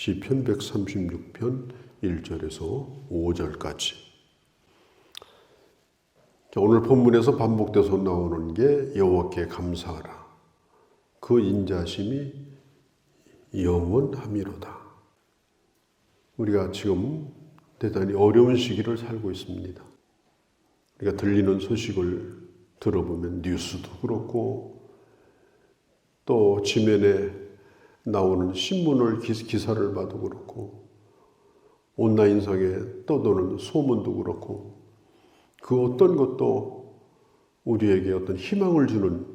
시편 136편 1절에서 5절까지. 오늘 본문에서 반복돼서 나오는 게 여호와께 감사하라. 그 인자심이 영원함이로다. 우리가 지금 대단히 어려운 시기를 살고 있습니다. 우리가 들리는 소식을 들어보면 뉴스도 그렇고 또 지면에 나오는 신문을 기사를 봐도 그렇고 온라인상에 떠도는 소문도 그렇고 그 어떤 것도 우리에게 어떤 희망을 주는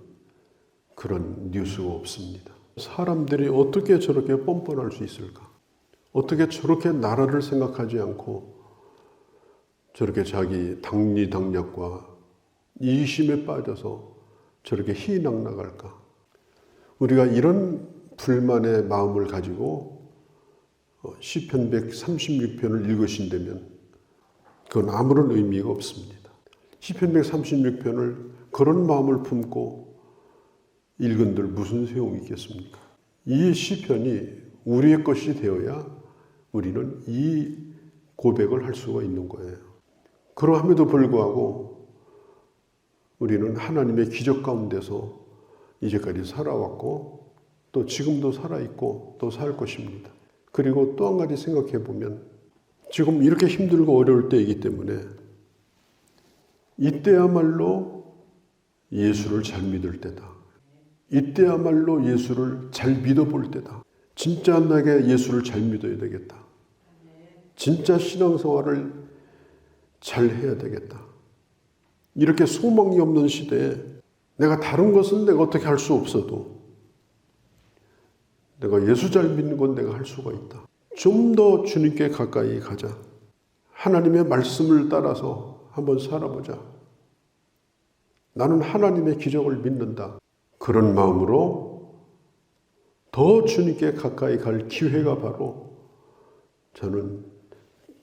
그런 뉴스가 없습니다. 사람들이 어떻게 저렇게 뻔뻔할 수 있을까? 어떻게 저렇게 나라를 생각하지 않고 저렇게 자기 당리당략과 이심에 빠져서 저렇게 희낙나갈까? 우리가 이런 불만의 마음을 가지고 시편 136편을 읽으신다면 그건 아무런 의미가 없습니다. 시편 136편을 그런 마음을 품고 읽은들 무슨 소용이 있겠습니까? 이 시편이 우리의 것이 되어야 우리는 이 고백을 할 수가 있는 거예요. 그러함에도 불구하고 우리는 하나님의 기적 가운데서 이제까지 살아왔고 또 지금도 살아있고 또 살 것입니다. 그리고 또 한 가지 생각해 보면 지금 이렇게 힘들고 어려울 때이기 때문에 이때야말로 예수를 잘 믿을 때다. 이때야말로 예수를 잘 믿어볼 때다. 진짜 나게 예수를 잘 믿어야 되겠다. 진짜 신앙생활을 잘 해야 되겠다. 이렇게 소망이 없는 시대에 내가 다른 것은 내가 어떻게 할 수 없어도 내가 예수 잘 믿는 건 내가 할 수가 있다. 좀 더 주님께 가까이 가자. 하나님의 말씀을 따라서 한번 살아보자. 나는 하나님의 기적을 믿는다. 그런 마음으로 더 주님께 가까이 갈 기회가 바로 저는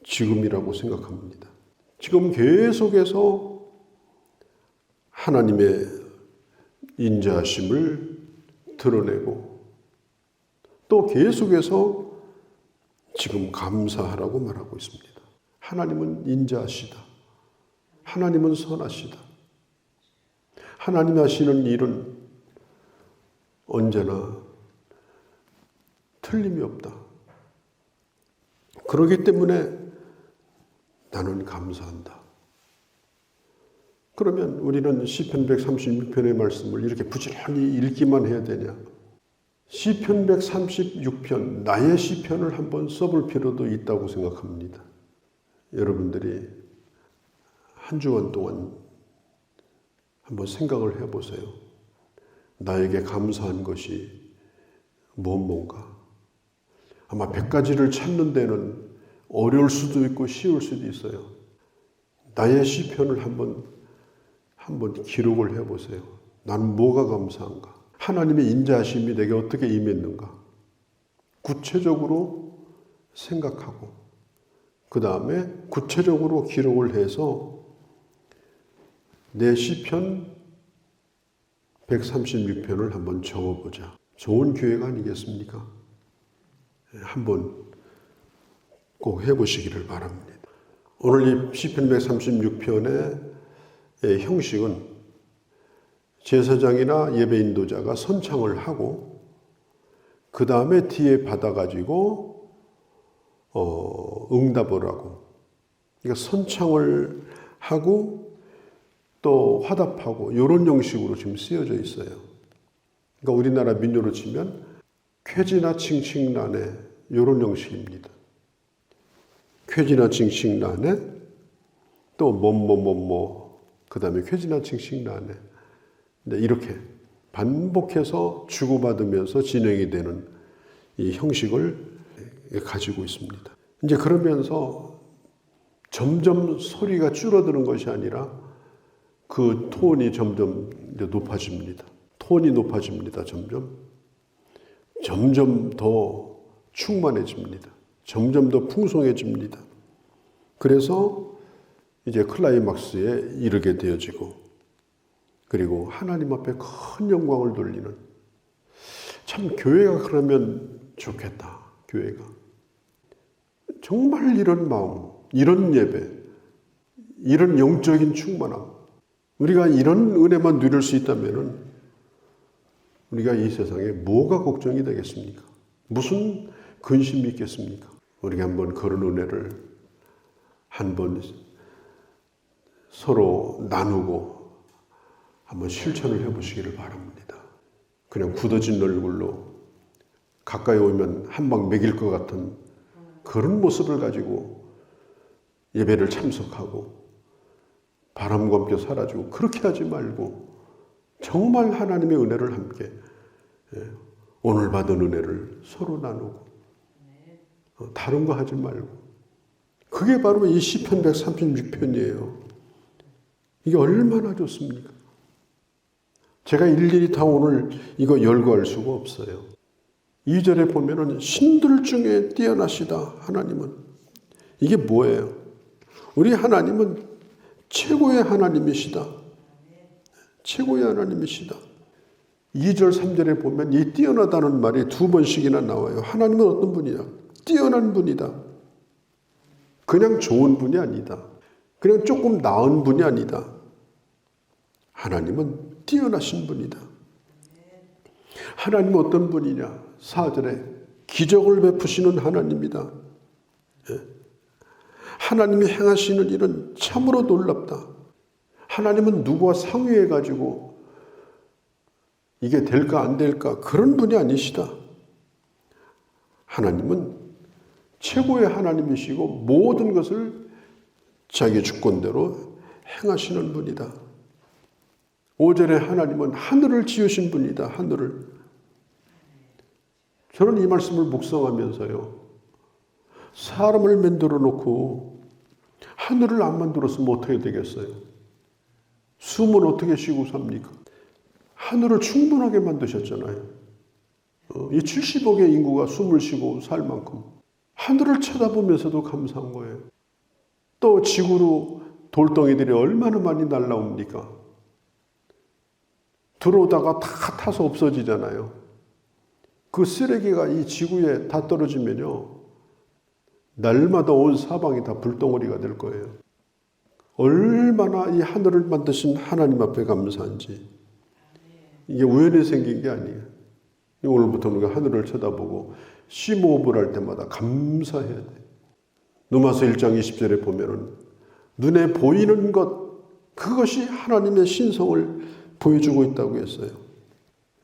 지금이라고 생각합니다. 지금 계속해서 하나님의 인자하심을 드러내고 또 계속해서 지금 감사하라고 말하고 있습니다. 하나님은 인자하시다. 하나님은 선하시다. 하나님이 하시는 일은 언제나 틀림이 없다. 그렇기 때문에 나는 감사한다. 그러면 우리는 시편 136편의 말씀을 이렇게 부지런히 읽기만 해야 되냐? 시편 136편, 나의 시편을 한번 써볼 필요도 있다고 생각합니다. 여러분들이 한 주간 동안 한번 생각을 해보세요. 나에게 감사한 것이 뭔가? 아마 100가지를 찾는 데는 어려울 수도 있고 쉬울 수도 있어요. 나의 시편을 한번 기록을 해보세요. 나는 뭐가 감사한가? 하나님의 인자하심이 내게 어떻게 임했는가? 구체적으로 생각하고 그 다음에 구체적으로 기록을 해서 내 시편 136편을 한번 적어보자. 좋은 기회가 아니겠습니까? 한번 꼭 해보시기를 바랍니다. 오늘 이 시편 136편의 형식은 제사장이나 예배 인도자가 선창을 하고 그 다음에 뒤에 받아가지고 응답을 하고 그러니까 선창을 하고 또 화답하고 이런 형식으로 지금 쓰여져 있어요. 그러니까 우리나라 민요로 치면 쾌지나 칭칭란에 이런 형식입니다. 쾌지나 칭칭란에 또 뭐뭐뭐뭐 그 다음에 쾌지나 칭칭란에 이렇게 반복해서 주고받으면서 진행이 되는 이 형식을 가지고 있습니다. 이제 그러면서 점점 소리가 줄어드는 것이 아니라 그 톤이 점점 높아집니다. 톤이 높아집니다. 점점 더 충만해집니다. 점점 더 풍성해집니다. 그래서 이제 클라이막스에 이르게 되어지고 그리고 하나님 앞에 큰 영광을 돌리는 참 교회가 그러면 좋겠다. 교회가 정말 이런 마음, 이런 예배, 이런 영적인 충만함, 우리가 이런 은혜만 누릴 수 있다면 우리가 이 세상에 뭐가 걱정이 되겠습니까? 무슨 근심이 있겠습니까? 우리가 한번 그런 은혜를 한번 서로 나누고 한번 실천을 해보시기를 바랍니다. 그냥 굳어진 얼굴로 가까이 오면 한 방 먹일 것 같은 그런 모습을 가지고 예배를 참석하고 바람과 함께 사라지고 그렇게 하지 말고 정말 하나님의 은혜를 함께 오늘 받은 은혜를 서로 나누고 다른 거 하지 말고 그게 바로 이 시편 136편이에요. 이게 얼마나 좋습니까? 제가 일일이 다 오늘 이거 열거할 수가 없어요. 2절에 보면은 신들 중에 뛰어나시다 하나님은. 이게 뭐예요? 우리 하나님은 최고의 하나님이시다. 최고의 하나님이시다. 2절 3절에 보면 이 뛰어나다는 말이 2번씩이나 나와요. 하나님은 어떤 분이냐? 뛰어난 분이다. 그냥 좋은 분이 아니다. 그냥 조금 나은 분이 아니다. 하나님은 뛰어나신 분이다. 하나님은 어떤 분이냐? 4절에 기적을 베푸시는 하나님이다. 하나님이 행하시는 일은 참으로 놀랍다. 하나님은 누구와 상의해가지고 이게 될까 안 될까 그런 분이 아니시다. 하나님은 최고의 하나님이시고 모든 것을 자기 주권대로 행하시는 분이다. 5절에 하나님은 하늘을 지으신 분이다. 하늘을. 저는 이 말씀을 묵상하면서요. 사람을 만들어 놓고 하늘을 안 만들었으면 어떻게 되겠어요? 숨은 어떻게 쉬고 삽니까? 하늘을 충분하게 만드셨잖아요. 이 70억의 인구가 숨을 쉬고 살 만큼 하늘을 쳐다보면서도 감사한 거예요. 또 지구로 돌덩이들이 얼마나 많이 날라옵니까? 들어오다가 다 타서 없어지잖아요. 그 쓰레기가 이 지구에 다 떨어지면요. 날마다 온 사방이 다 불덩어리가 될 거예요. 얼마나 이 하늘을 만드신 하나님 앞에 감사한지. 이게 우연히 생긴 게 아니에요. 오늘부터 우리가 하늘을 쳐다보고 심호흡을 할 때마다 감사해야 돼요. 누가서 1장 20절에 보면은 눈에 보이는 것, 그것이 하나님의 신성을 보여주고 있다고 했어요.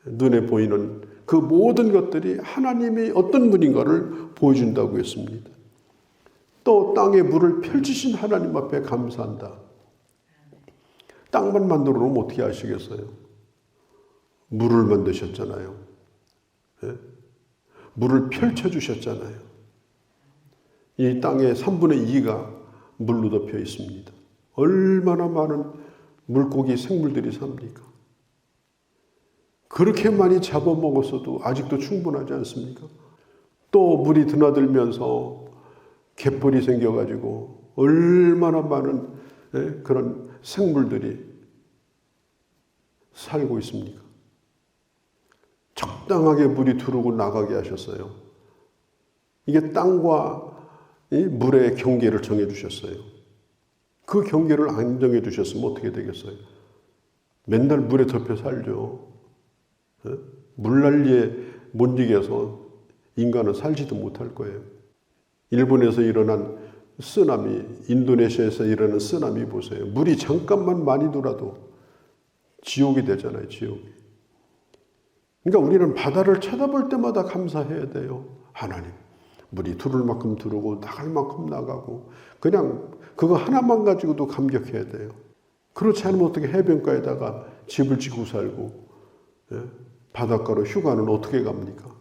눈에 보이는 그 모든 것들이 하나님이 어떤 분인가를 보여준다고 했습니다. 또 땅에 물을 펼치신 하나님 앞에 감사한다. 땅만 만들어 놓으면 어떻게 하시겠어요? 물을 만드셨잖아요. 네? 물을 펼쳐주셨잖아요. 이 땅의 3분의 2가 물로 덮여 있습니다. 얼마나 많은 물고기 생물들이 삽니까? 그렇게 많이 잡아먹었어도 아직도 충분하지 않습니까? 또 물이 드나들면서 갯벌이 생겨가지고 얼마나 많은 그런 생물들이 살고 있습니까? 적당하게 물이 들어오고 나가게 하셨어요. 이게 땅과 이 물의 경계를 정해주셨어요. 그 경계를 안 정해주셨으면 어떻게 되겠어요? 맨날 물에 덮여 살죠. 물난리에 못 이겨서 인간은 살지도 못할 거예요. 일본에서 일어난 쓰나미, 인도네시아에서 일어난 쓰나미 보세요. 물이 잠깐만 많이 돌아도 지옥이 되잖아요. 지옥이. 그러니까 우리는 바다를 쳐다볼 때마다 감사해야 돼요. 하나님, 물이 들어올 만큼 들어오고 나갈 만큼 나가고 그냥 그거 하나만 가지고도 감격해야 돼요. 그렇지 않으면 어떻게 해변가에다가 집을 짓고 살고 바닷가로 휴가는 어떻게 갑니까?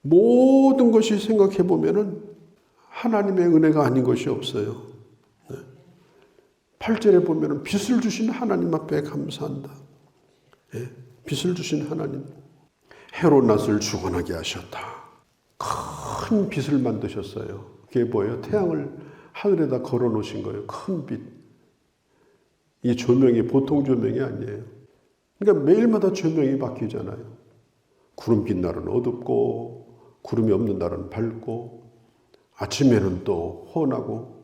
모든 것이 생각해 보면은 하나님의 은혜가 아닌 것이 없어요. 8절에 보면은 빛을 주신 하나님 앞에 감사한다. 빛을 주신 하나님. 해로 낮을 주관하게 하셨다. 큰 빛을 만드셨어요. 그게 뭐예요? 태양을 하늘에다 걸어 놓으신 거예요. 큰 빛. 이 조명이 보통 조명이 아니에요. 그러니까 매일마다 조명이 바뀌잖아요. 구름빛 날은 어둡고 구름이 없는 날은 밝고 아침에는 또 혼하고,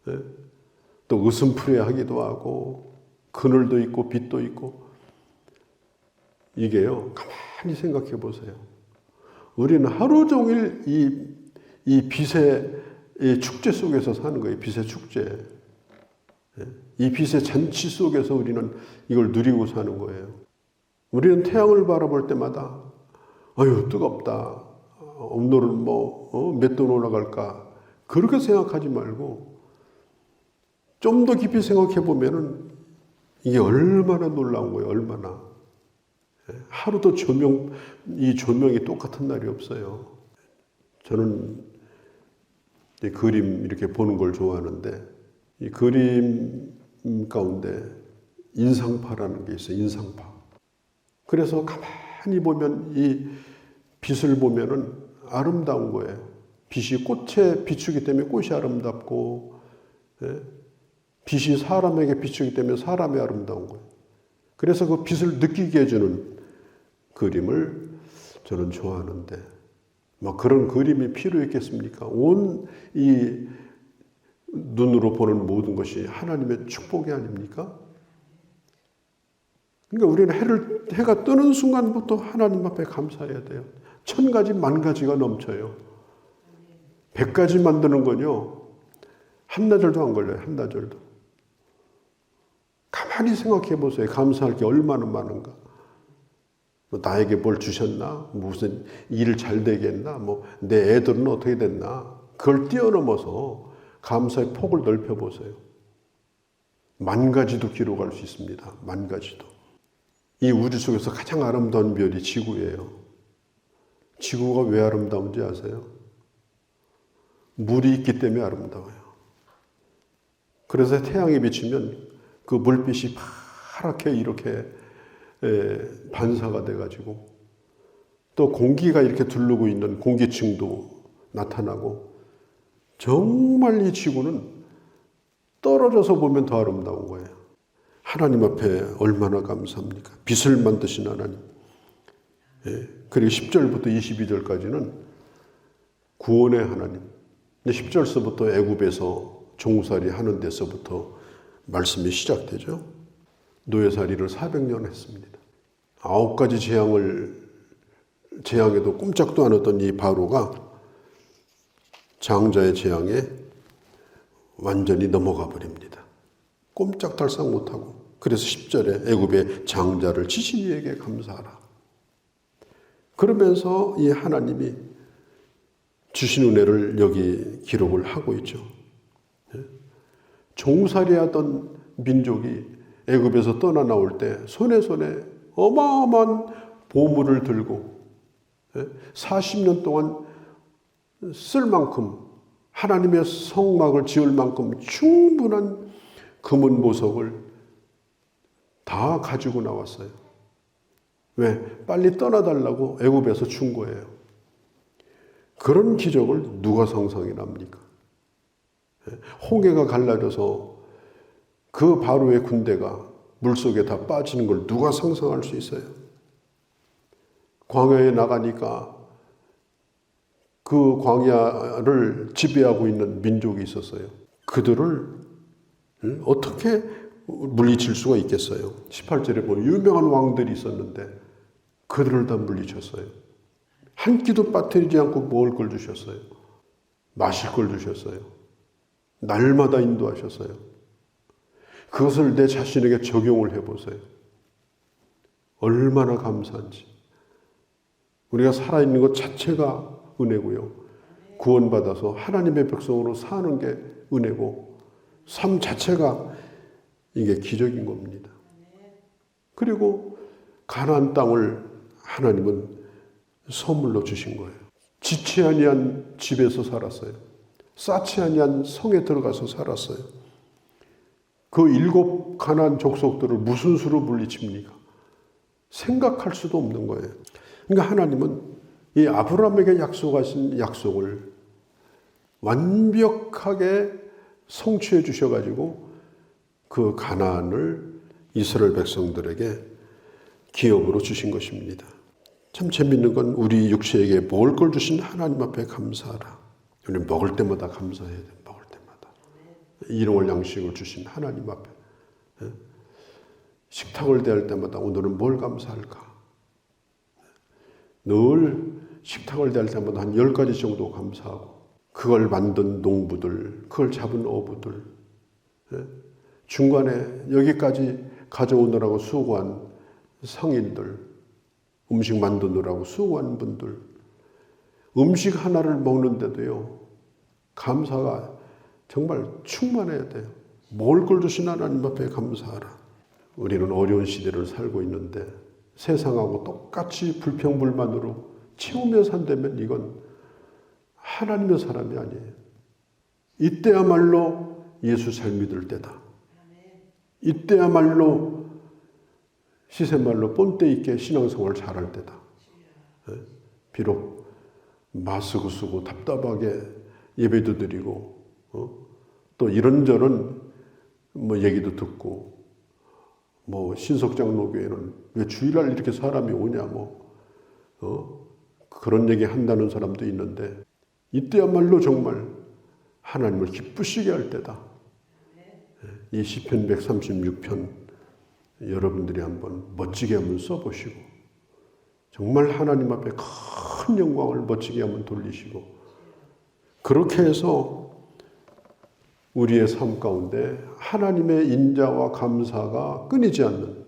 예? 또 으슴푸레하기도 하고, 그늘도 있고 빛도 있고. 이게요, 가만히 생각해 보세요. 우리는 하루 종일 이 빛의 이 축제 속에서 사는 거예요. 빛의 축제. 이 빛의 잔치 속에서 우리는 이걸 누리고 사는 거예요. 우리는 태양을 바라볼 때마다 아유 뜨겁다. 오늘은 몇 돈 올라갈까. 그렇게 생각하지 말고 좀 더 깊이 생각해 보면은 이게 얼마나 놀라운 거예요. 얼마나. 하루도 이 조명이 똑같은 날이 없어요. 저는 이 그림 이렇게 보는 걸 좋아하는데 이 그림 가운데 인상파라는 게 있어요. 인상파. 그래서 가만히 보면 이 빛을 보면은 아름다운 거예요. 빛이 꽃에 비추기 때문에 꽃이 아름답고, 빛이 사람에게 비추기 때문에 사람이 아름다운 거예요. 그래서 그 빛을 느끼게 해주는 그림을 저는 좋아하는데, 그런 그림이 필요 있겠습니까? 온 이 눈으로 보는 모든 것이 하나님의 축복이 아닙니까? 그러니까 우리는 해가 뜨는 순간부터 하나님 앞에 감사해야 돼요. 1000가지, 10,000가지가 넘쳐요. 100가지 만드는 건요, 한나절도 안 걸려요. 한나절도. 가만히 생각해 보세요. 감사할 게 얼마나 많은가. 나에게 뭘 주셨나? 무슨 일 잘 되겠나? 내 애들은 어떻게 됐나? 그걸 뛰어넘어서 감사의 폭을 넓혀 보세요. 10,000가지도 기록할 수 있습니다. 10,000가지도. 이 우주 속에서 가장 아름다운 별이 지구예요. 지구가 왜 아름다운지 아세요? 물이 있기 때문에 아름다워요. 그래서 태양이 비치면 그 물빛이 파랗게 이렇게 반사가 돼가지고 또 공기가 이렇게 두르고 있는 공기층도 나타나고 정말 이 지구는 떨어져서 보면 더 아름다운 거예요. 하나님 앞에 얼마나 감사합니까? 빛을 만드신 하나님. 그리고 10절부터 22절까지는 구원의 하나님. 근데 10절서부터 애굽에서 종살이 하는 데서부터 말씀이 시작되죠. 노예살이를 400년 했습니다. 9가지 재앙에도 꼼짝도 않았던 이 바로가 장자의 재앙에 완전히 넘어가 버립니다. 꼼짝달싹 못하고. 그래서 10절에 애굽의 장자를 치신 이에게 감사하라. 그러면서 이 하나님이 주신 은혜를 여기 기록을 하고 있죠. 종살이하던 민족이 애굽에서 떠나 나올 때 손에 어마어마한 보물을 들고 40년 동안 쓸 만큼 하나님의 성막을 지을 만큼 충분한 금은 보석을 다 가지고 나왔어요. 왜? 빨리 떠나달라고 애굽에서 준 거예요. 그런 기적을 누가 상상이 납니까? 홍해가 갈라져서 그 바로의 군대가 물속에 다 빠지는 걸 누가 상상할 수 있어요? 광야에 나가니까 그 광야를 지배하고 있는 민족이 있었어요. 그들을 어떻게 물리칠 수가 있겠어요? 18절에 보면 유명한 왕들이 있었는데 그들을 다 물리쳤어요. 한 끼도 빠뜨리지 않고 먹을 걸 주셨어요. 마실 걸 주셨어요. 날마다 인도하셨어요. 그것을 내 자신에게 적용을 해보세요. 얼마나 감사한지. 우리가 살아있는 것 자체가 은혜고요. 구원받아서 하나님의 백성으로 사는 게 은혜고 삶 자체가 이게 기적인 겁니다. 그리고 가나안 땅을 하나님은 선물로 주신 거예요. 지치 아니한 집에서 살았어요. 쌓지 아니한 성에 들어가서 살았어요. 그 7 가나안 족속들을 무슨 수로 물리칩니까? 생각할 수도 없는 거예요. 그러니까 하나님은 이 아브라함에게 약속하신 약속을 완벽하게 성취해 주셔가지고 그 가나안을 이스라엘 백성들에게 기업으로 주신 것입니다. 참 재밌는 건 우리 육체에게 먹을 걸 주신 하나님 앞에 감사하라. 우리 먹을 때마다 감사해야 돼. 먹을 때마다. 일용할 양식을 주신 하나님 앞에. 식탁을 대할 때마다 오늘은 뭘 감사할까? 늘 식탁을 대할 때마다 한 10가지 정도 감사하고 그걸 만든 농부들, 그걸 잡은 어부들, 중간에 여기까지 가져오느라고 수고한 성인들, 음식 만드느라고 수고한 분들, 음식 하나를 먹는데도요, 감사가 정말 충만해야 돼요. 먹을 걸 주신 하나님 앞에 감사하라. 우리는 어려운 시대를 살고 있는데 세상하고 똑같이 불평불만으로 채우며 산다면 이건 하나님의 사람이 아니에요. 이때야말로 예수 잘 믿을 때다. 이때야말로 시세말로 본때 있게 신앙생활 잘할 때다. 비록 마스크 쓰고 답답하게 예배도 드리고 또 이런저런 얘기도 듣고 신석장로교회는 왜 주일날 이렇게 사람이 오냐 그런 얘기 한다는 사람도 있는데 이때야말로 정말 하나님을 기쁘시게 할 때다. 이 시편 136편 여러분들이 한번 멋지게 한번 써보시고 정말 하나님 앞에 큰 영광을 멋지게 한번 돌리시고 그렇게 해서 우리의 삶 가운데 하나님의 인자와 감사가 끊이지 않는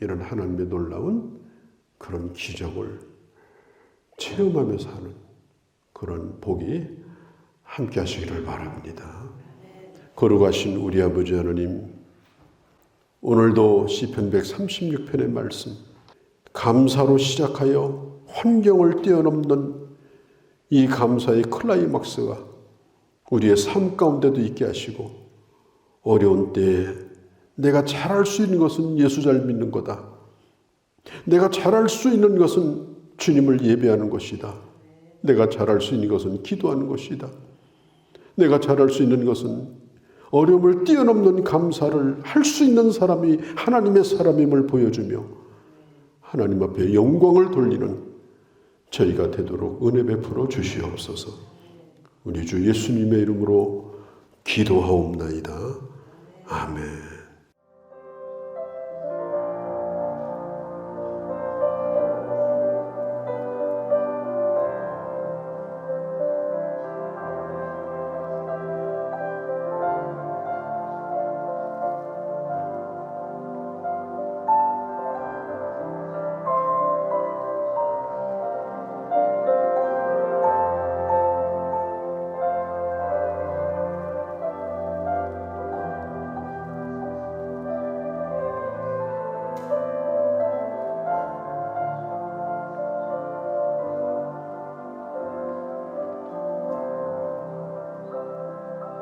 이런 하나님의 놀라운 그런 기적을 체험하며 사는 그런 복이 함께 하시기를 바랍니다. 거룩하신 우리 아버지 하나님, 오늘도 시편 136편의 말씀 감사로 시작하여 환경을 뛰어넘는 이 감사의 클라이막스가 우리의 삶 가운데도 있게 하시고 어려운 때에 내가 잘할 수 있는 것은 예수 잘 믿는 거다. 내가 잘할 수 있는 것은 주님을 예배하는 것이다. 내가 잘할 수 있는 것은 기도하는 것이다. 내가 잘할 수 있는 것은 어려움을 뛰어넘는 감사를 할 수 있는 사람이 하나님의 사람임을 보여주며 하나님 앞에 영광을 돌리는 저희가 되도록 은혜 베풀어 주시옵소서. 우리 주 예수님의 이름으로 기도하옵나이다. 아멘.